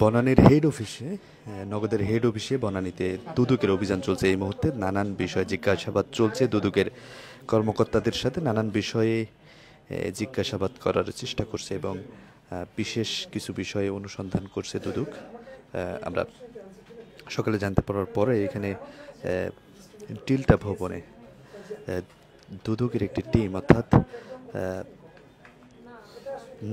বনানীর head অফিসে নগদের head অফিসে বনানীতে দুদকের অভিযান চলছে এই মুহূর্তে। নানান বিষয়ে জিজ্ঞাসাবাদ চলছে দুদকের কর্মকর্তাদের সাথে, নানান বিষয়ে জিজ্ঞাসাবাদ করার চেষ্টা করছে এবং বিশেষ কিছু বিষয়ে অনুসন্ধান করছে দুদক। আমরা সকালে জানতে পারার পরে এখানে টিলটা ভবনে দুদকের একটি টিম, অর্থাৎ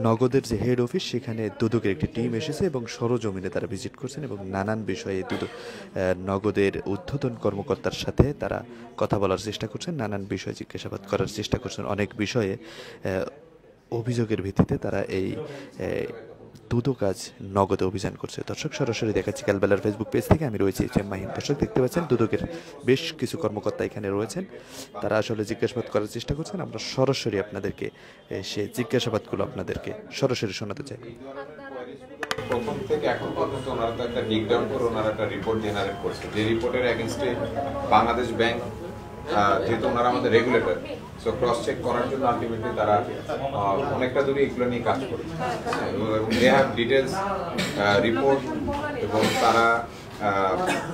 নগদের যে হেড অফিস সেখানে দুদকের একটি টিম এসেছে এবং সরজমিনে তারা ভিজিট করছেন এবং নানান বিষয়ে নগদের ঊর্ধ্বতন কর্মকর্তার সাথে তারা কথা বলার চেষ্টা করছেন, নানান বিষয়ে জিজ্ঞাসাবাদ করার চেষ্টা করছেন। অনেক বিষয়ে অভিযোগের ভিত্তিতে তারা এই দুদক আজ নগদে অভিযান করছে। দর্শক, সরাসরি দেখাচ্ছি কালবেলার ফেসবুক পেজ থেকে। আমি রয়েছি মাহিন। দর্শক, দেখতে পাচ্ছেন দুদকের বেশ কিছু কর্মকর্তা এখানে রয়েছেন, তারা আসলে জিজ্ঞাসাবাদ করার চেষ্টা করছেন। আমরা সরাসরি আপনাদেরকে সে জিজ্ঞাসাবাদগুলো আপনাদেরকে সরাসরি শোনাতে চাই। প্রথম থেকে এখন পর্যন্ত ওনারা তো একটা ডিক ডাউন করে ওনারা একটা রিপোর্ট জেনারেট করছে, যে রিপোর্টের এগেনস্টে বাংলাদেশ ব্যাংক, যেহেতু ওনারা আমাদের রেগুলেটর, সো ক্রস চেক করার জন্য আলটিমেটলি তারা অনেকটা দূরে এগুলো নিয়ে কাজ করে এবং দে হ্যাভ ডিটেলস রিপোর্ট এবং তারা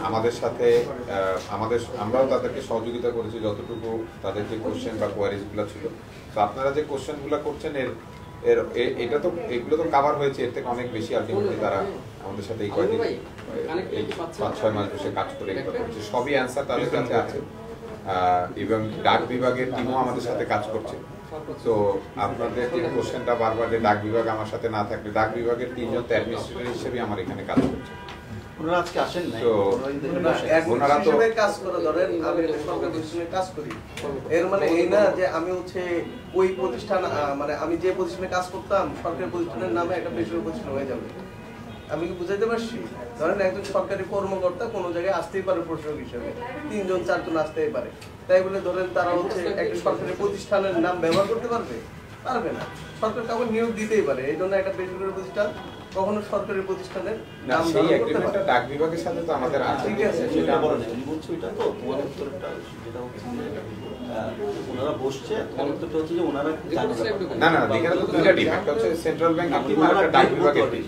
আমাদের সাথে আমরাও তাদেরকে সহযোগিতা করেছি যতটুকু তাদের যে কোশ্চেন বা কোয়ারিজগুলো ছিল। তো আপনারা যে কোশ্চেনগুলো করছেন এটা তো এগুলো তো কাভার হয়েছে, এর থেকে অনেক বেশি আলটিমেটলি তারা আমাদের সাথে এই কয়েকদিন এই 5-6 মাস বসে কাজ করে এগুলো করছে। সবই অ্যান্সার তাদের কাছে আছে এবং ডাক বিভাগের টিমও আমাদের সাথে কাজ করছে। তো আপনাদের যে কোশ্চেনটা বারবার যে ডাক বিভাগ আমার সাথে না থাকলে, ডাক বিভাগের 3 জন অ্যাডমিনিস্ট্রেটর হিসেবে আমার এখানে কাজ করছে। ওনারা আজকে আসেন নাই, তো ওনারা তো কাজ করে ধরেন আমি সরকারি প্রতিষ্ঠানে কাজ করি, এর মানে এই না যে আমি হচ্ছে ওই প্রতিষ্ঠান, মানে আমি যে প্রতিষ্ঠানে কাজ করতাম সরকারি প্রতিষ্ঠানের নামে একটা বেসরকারি প্রতিষ্ঠান হয়ে যাবে। আমি কি বুঝাইতে পারছি? ধরেন একজন সরকারি কর্মকর্তা কোনো জায়গায় আসতেই পারে প্রশাসক হিসেবে, 3 জন 4 জন আসতেই পারে, তাই বলে ধরেন তারা হচ্ছে একটা সরকারি প্রতিষ্ঠানের নাম ব্যবহার করতে পারবে? পারবে না। সরকার কাউকে নিয়োগ দিতেই পারে, এই জন্য একটা বেসরকারি প্রতিষ্ঠান কখনো সরকারি প্রতিষ্ঠানের নাম সেই এগ্রিমেন্টটা ডাক বিভাগের সাথে তো আমাদের আছে। ঠিক আছে, সেটা বড় না, আমি বলছি ওইটা তো তোমাদের উত্তরটা যেটা হচ্ছে ওনারা বসছে, তোমার উত্তরটা হচ্ছে যে ওনারা না এখানে তো দুইটা টিম, একটা হচ্ছে সেন্ট্রাল ব্যাংক আর একটা ডাক বিভাগের টিম।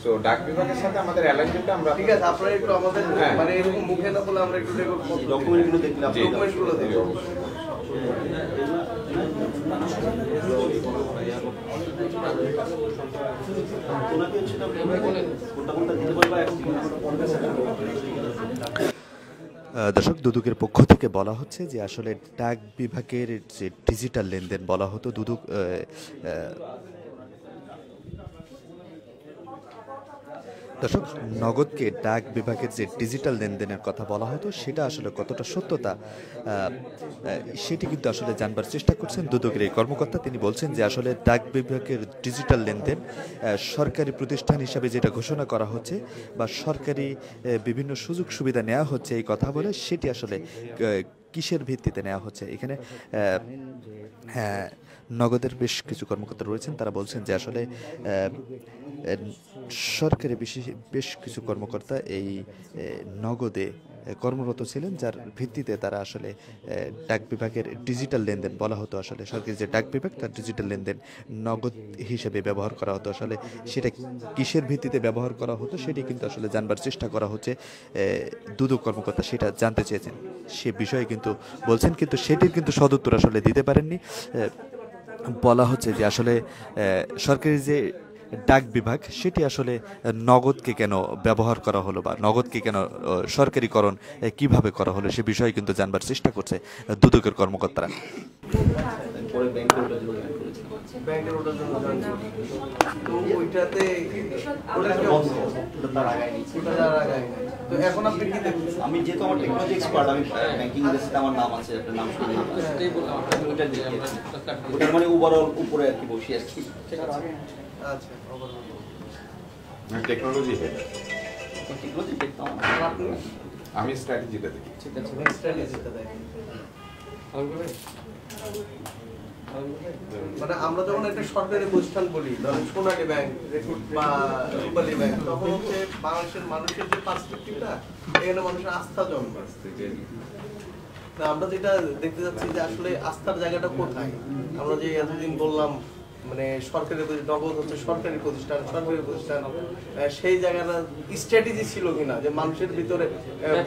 সো ডাক বিভাগের সাথে আমাদের অ্যালাইনমেন্টটা আমরা, ঠিক আছে, আপনারা একটু আমাদের মানে এরকম মুখে না বলে আমরা একটু ডকুমেন্টগুলো দেখলাম, ডকুমেন্টগুলো দেখি দর্শক, দুদকের পক্ষ থেকে বলা হচ্ছে যে আসলে ডাক বিভাগের যে ডিজিটাল লেনদেন বলা হতো, দুদক দর্শক, নগদকে ডাক বিভাগের যে ডিজিটাল লেনদেনের কথা বলা হতো সেটা আসলে কতটা সত্যতা সেটি কিন্তু আসলে জানবার চেষ্টা করছেন দুদকের এই কর্মকর্তা। তিনি বলছেন যে আসলে ডাক বিভাগের ডিজিটাল লেনদেন সরকারি প্রতিষ্ঠান হিসাবে যেটা ঘোষণা করা হচ্ছে বা সরকারি বিভিন্ন সুযোগ সুবিধা নেওয়া হচ্ছে এই কথা বলে, সেটি আসলে কিসের ভিত্তিতে নেওয়া হচ্ছে। এখানে নগদের বেশ কিছু কর্মকর্তা রয়েছেন, তারা বলছেন যে আসলে সরকারি বেশ কিছু কর্মকর্তা এই নগদে কর্মরত ছিলেন, যার ভিত্তিতে তারা আসলে ডাক বিভাগের ডিজিটাল লেনদেন বলা হতো, আসলে সরকারি যে ডাক বিভাগ তার ডিজিটাল লেনদেন নগদ হিসেবে ব্যবহার করা হতো। আসলে সেটা কিসের ভিত্তিতে ব্যবহার করা হতো সেটি কিন্তু আসলে জানবার চেষ্টা করা হচ্ছে। দুদক কর্মকর্তা সেটা জানতে চেয়েছেন, সে বিষয়ে কিন্তু বলছেন, কিন্তু সেটির কিন্তু সদুত্তর আসলে দিতে পারেননি। বলা হচ্ছে যে আসলে সরকারি যে ডাক বিভাগ সেটি আসলে নগদকে কেন ব্যবহার করা হলো বা নগদকে কেন সরকারিকরণ কিভাবে করা হলো সে বিষয়ে কিন্তু জানবার চেষ্টা করছে দুদকের কর্মকর্তারা। আমি যেহেতু আমার টেকনোলজি এক্সপার্ট, আমি ব্যাংকিং ইন্ডাস্ট্রিতে আমার নাম আছে, একটা নাম শুনে ওটার মানে ওভারঅল উপরে আর কি বসি আর কি। আচ্ছা, টেকনোলজি হেড, টেকনোলজি দেখতাম আমি স্ট্র্যাটেজিটা দেখি। ঠিক আছে, স্ট্র্যাটেজিটা দেখি। মানে আমরা যখন একটা সরকারি প্রতিষ্ঠান বলি, ধরেন সোনালী ব্যাংক বা রূপালী ব্যাংক, তখন হচ্ছে বাংলাদেশের মানুষের যে পার্সপেক্টিভটা, এখানে মানুষের আস্থা জন্মায়। আমরা যেটা দেখতে যাচ্ছি যে আসলে আস্থার জায়গাটা কোথায়। আমরা যে এতদিন বললাম মানে সরকারি নগদ হচ্ছে সরকারি প্রতিষ্ঠান সেই জায়গাটা স্ট্র্যাটেজি ছিল কিনা যে মানুষের ভিতরে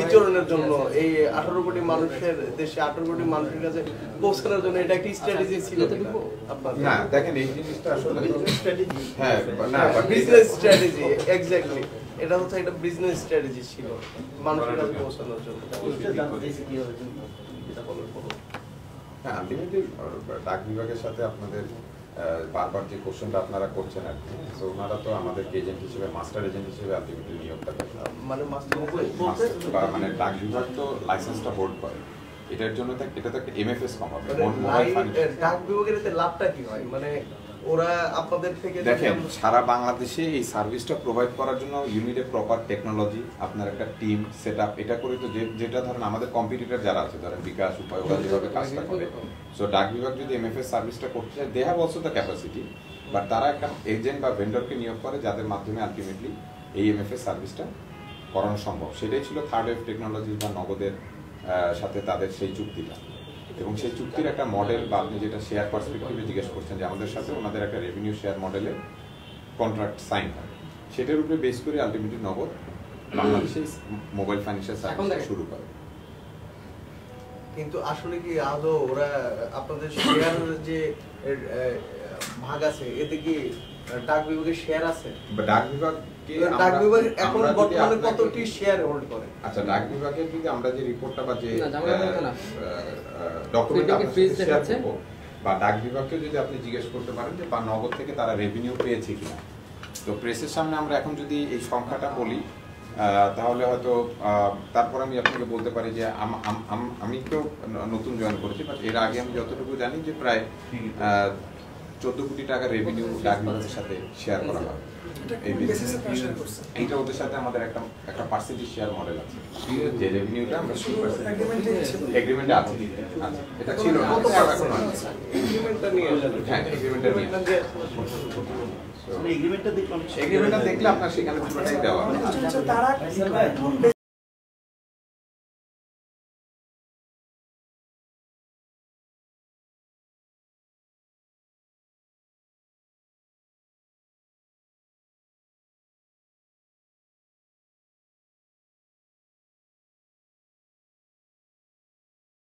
বিচরণের জন্য এই 18 কোটি মানুষের দেশে 18 কোটি মানুষের কাছে পৌঁছানোর জন্য এটা একটা স্ট্র্যাটেজি ছিল কিনা আপনার? না দেখেন এই জিনিসটা আসলে হ্যাঁ না বিজনেস স্ট্র্যাটেজি এক্স্যাক্টলি এটা হচ্ছে একটা বিজনেস স্ট্র্যাটেজি ছিল মানুষের কাছে পৌঁছানোর জন্য। হ্যাঁ আলটিমেটলি ডাক বিভাগের সাথে আপনাদের বারবার যে কোশ্চেনটা আপনারা করছেন আর কি, তো ওনারা তো আমাদেরকে এজেন্ট হিসেবে মাস্টার এজেন্ট হিসেবে আলটিমেটলি নিয়োগটা করেন। মানে মাস্টার মানে ডাক বিভাগ তো লাইসেন্সটা হোল্ড করে, এটার জন্য এটা তো একটা এমএফএস কোম্পানি। ডাক বিভাগের এতে লাভটা কি হয় মানে ওরা আপনাদের থেকে দেখেন সারা বাংলাদেশে এই সার্ভিসটা প্রোভাইড করার জন্য you need a proper technology, আপনার একটা টিম সেট আপ, এটা করে তো যেটা ধরেন আমাদের কম্পিটিটর যারা আছে ধরেন বিকাশ উপায় ওরা যেভাবে কাজটা করে, সো ডাক বিভাগ যদি এমএফএস সার্ভিসটা করতে চায় they have also the capacity, but তারা একটা এজেন্ট বা ভেন্ডরকে নিয়োগ করে যাদের মাধ্যমে আলটিমেটলি এই এমএফএস সার্ভিসটা করানো সম্ভব। সেটাই ছিল থার্ড ওয়েভ টেকনোলজি বা নগদের সাথে তাদের সেই চুক্তিটা, এবং সেই চুক্তির একটা মডেল বা আপনি যেটা শেয়ার পার্সপেক্টিভে জিজ্ঞেস করছেন যে আমাদের সাথে ওনাদের একটা রেভিনিউ শেয়ার মডেলে কন্ট্রাক্ট সাইন হয়, সেটার উপরে বেস করে আলটিমেটলি নগদ বাংলাদেশে মোবাইল ফাইন্যান্সিয়াল সার্ভিস শুরু করে। কিন্তু আসলে কি আদৌ ওরা আপনাদের শেয়ার যে ভাগ আছে এতে কি ডাক বিভাগের শেয়ার আছে? ডাক বিভাগ এখন বর্তমানে কতটি শেয়ার হোল্ড করে? আচ্ছা ডাক বিভাগের যদি আমরা যে রিপোর্টটা বা যে ডকুমেন্ট শেয়ার করব বা ডাক বিভাগকে যদি আপনি জিজ্ঞেস করতে পারেন যে বা নগদ থেকে তারা রেভিনিউ পেয়েছে কিনা, তো প্রেসের সামনে আমরা এখন যদি এই সংখ্যাটা বলি তাহলে হয়তো তারপর আমি আপনাকে বলতে পারি যে আমি তো নতুন জয়েন করেছি, বাট এর আগে আমি যতটুকু জানি যে প্রায় 14 কোটি টাকা রেভিনিউ ডাক বিভাগের সাথে শেয়ার করা হয়। এইটা ওদের সাথে আমাদের একটা পার্সেন্টেজ শেয়ার মডেল আছে, যে রেভিনিউটা আমরা 2% এগ্রিমেন্টে আছে। আচ্ছা এটা ছিল না, এখন আছে এগ্রিমেন্টটা নিয়ে। হ্যাঁ এগ্রিমেন্টটা নিয়ে এগ্রিমেন্টটা দেখলে আপনার সেখানে পুরোটাই দেওয়া।